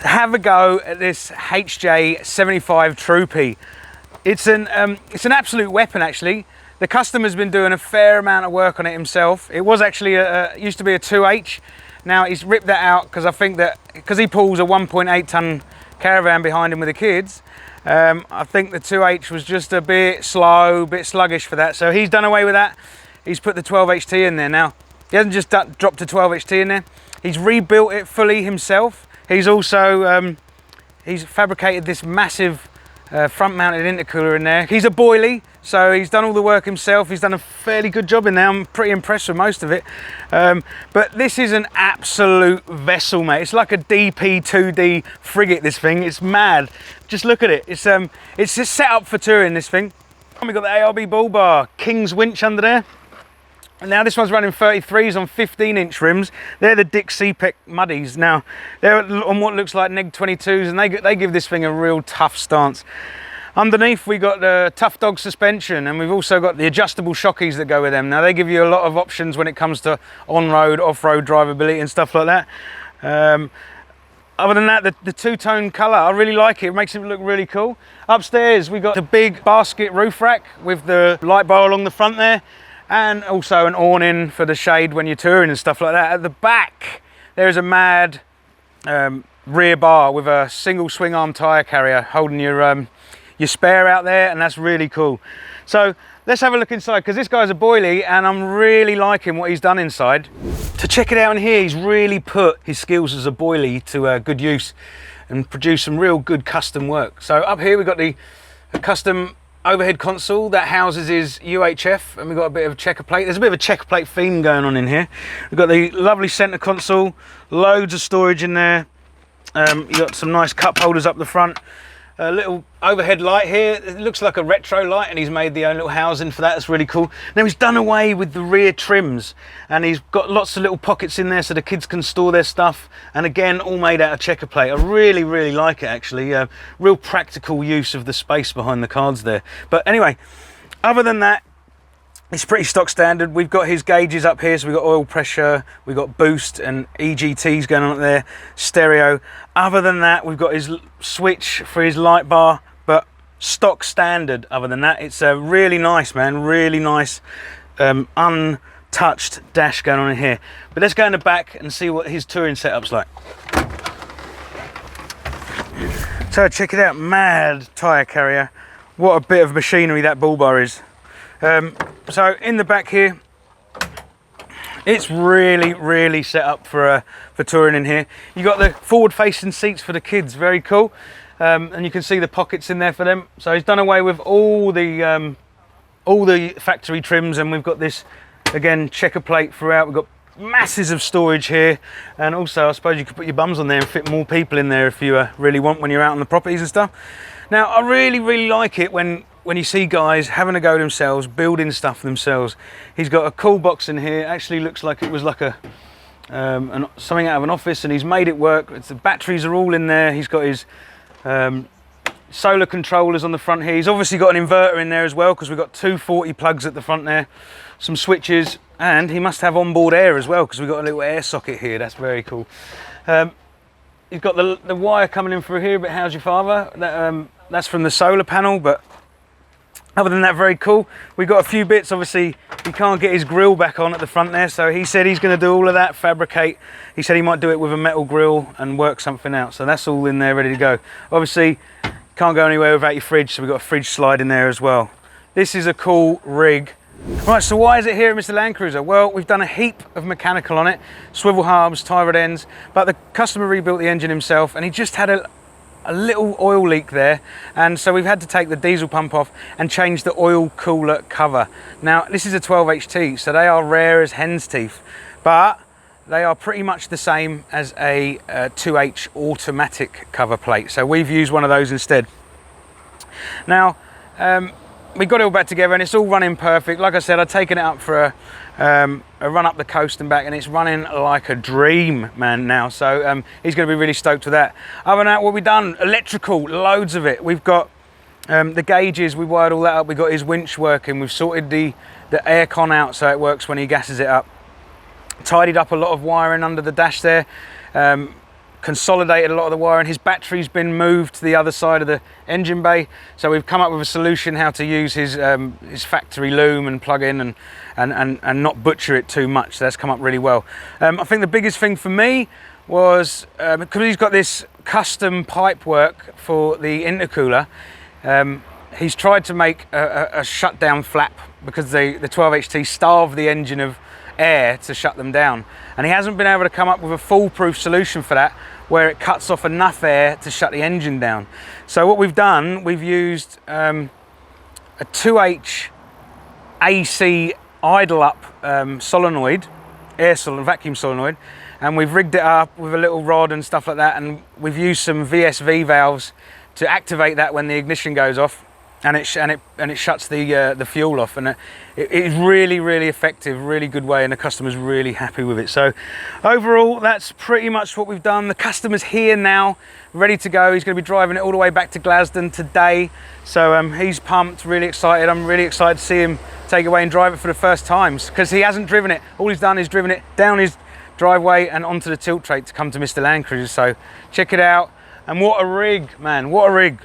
to have a go at this HJ75 troopy. It's an absolute weapon actually. The customer's been doing a fair amount of work on it himself. It was actually used to be a 2H. Now he's ripped that out because I think that because he pulls a 1.8 ton caravan behind him with the kids, I think the 2H was just a bit slow, a bit sluggish for that. So he's done away with that. He's put the 12HT in there now. He hasn't just dropped a 12HT in there. He's rebuilt it fully himself. He's also he's fabricated this massive front-mounted intercooler in there. He's a boilie, so he's done all the work himself. He's done a fairly good job in there. I'm pretty impressed with most of it. But this is an absolute vessel, mate. It's like a DP2D frigate, this thing. It's mad. Just look at it. It's just set up for touring, this thing. And we've got the ARB bull bar, King's winch under there. And now this one's running 33s on 15-inch rims. They're the Dick CPEC Muddies. Now, they're on what looks like Neg 22s, and they give this thing a real tough stance. Underneath, we got the Tough Dog suspension, and we've also got the adjustable shockies that go with them. Now, they give you a lot of options when it comes to on-road, off-road drivability and stuff like that. Other than that, the two-tone colour, I really like it. It makes it look really cool. Upstairs, we got the big basket roof rack with the light bar along the front there, and also an awning for the shade when you're touring and stuff like that. At the back, there's a mad rear bar with a single swing arm tyre carrier holding your spare out there, and that's really cool. So let's have a look inside, because this guy's a boilie and I'm really liking what he's done inside. To check it out in here, he's really put his skills as a boilie to good use and produced some real good custom work. So up here we've got the custom overhead console that houses his UHF, and we've got a bit of a checker plate. There's a bit of a checker plate theme going on in here. We've got the lovely center console, loads of storage in there. You've got some nice cup holders up the front. A little overhead light here. It looks like a retro light, and he's made the own little housing for that. That's really cool. Now he's done away with the rear trims, and he's got lots of little pockets in there so the kids can store their stuff, and again all made out of checker plate. I really like it actually. Real practical use of the space behind the cards there. But anyway, other than that, it's pretty stock standard. We've got his gauges up here, so we've got oil pressure, we've got boost and EGTs going on up there, stereo. Other than that, we've got his switch for his light bar, but stock standard. Other than that, it's really nice, man, really nice untouched dash going on in here. But let's go in the back and see what his touring setup's like. So check it out, mad tyre carrier. What a bit of machinery that bull bar is. So in the back here, it's really set up for touring in here. You got the forward-facing seats for the kids, very cool, and you can see the pockets in there for them. So he's done away with all the factory trims, and we've got this again checker plate throughout. We've got masses of storage here, and also I suppose you could put your bums on there and fit more people in there if you really want when you're out on the properties and stuff. Now I really like it when you see guys having a go themselves, building stuff themselves. He's got a cool box in here. Actually looks like it was like something out of an office, and he's made it work. The batteries are all in there. He's got his solar controllers on the front here. He's obviously got an inverter in there as well, because we've got 240 plugs at the front there, some switches, and he must have onboard air as well, because we've got a little air socket here. That's very cool. He's got the wire coming in through here, but how's your father? That's from the solar panel, but other than that, very cool. We've got a few bits. Obviously, he can't get his grill back on at the front there, so he said he's going to do all of that, fabricate. He said he might do it with a metal grill and work something out. So that's all in there, ready to go. Obviously, can't go anywhere without your fridge, so we've got a fridge slide in there as well. This is a cool rig. Right, so why is it here at Mr Landcruiser? Well, we've done a heap of mechanical on it, swivel hubs, tie rod ends, but the customer rebuilt the engine himself, and he just had a little oil leak there, and so we've had to take the diesel pump off and change the oil cooler cover. Now this is a 12HT, so they are rare as hen's teeth, but they are pretty much the same as a 2H automatic cover plate, so we've used one of those instead. Now we got it all back together and it's all running perfect. Like I said, I've taken it up for a run up the coast and back, and it's running like a dream, man, now. So he's going to be really stoked with that. Other than that, what we've done, electrical, loads of it. We've got the gauges, we wired all that up. We've got his winch working. We've sorted the air con out so it works when he gasses it up. Tidied up a lot of wiring under the dash there. consolidated a lot of the wiring. His battery's been moved to the other side of the engine bay, so we've come up with a solution how to use his factory loom and plug in and not butcher it too much. So that's come up really well. I think the biggest thing for me was because he's got this custom pipe work for the intercooler. He's tried to make a shutdown flap because the 12HT starve the engine of air to shut them down, and he hasn't been able to come up with a foolproof solution for that where it cuts off enough air to shut the engine down. So what we've done, we've used a 2H AC idle up solenoid, vacuum solenoid, and we've rigged it up with a little rod and stuff like that, and we've used some VSV valves to activate that when the ignition goes off, and it shuts the fuel off, and it is really effective, really good way, and the customer's really happy with it. So overall, that's pretty much what we've done. The customer's here now, ready to go. He's going to be driving it all the way back to Glasgow today, so he's pumped, really excited. I'm really excited to see him take it away and drive it for the first time, because he hasn't driven it. All he's done is driven it down his driveway and onto the tilt tray to come to Mr Landcruiser. So check it out, and what a rig, man, what a rig.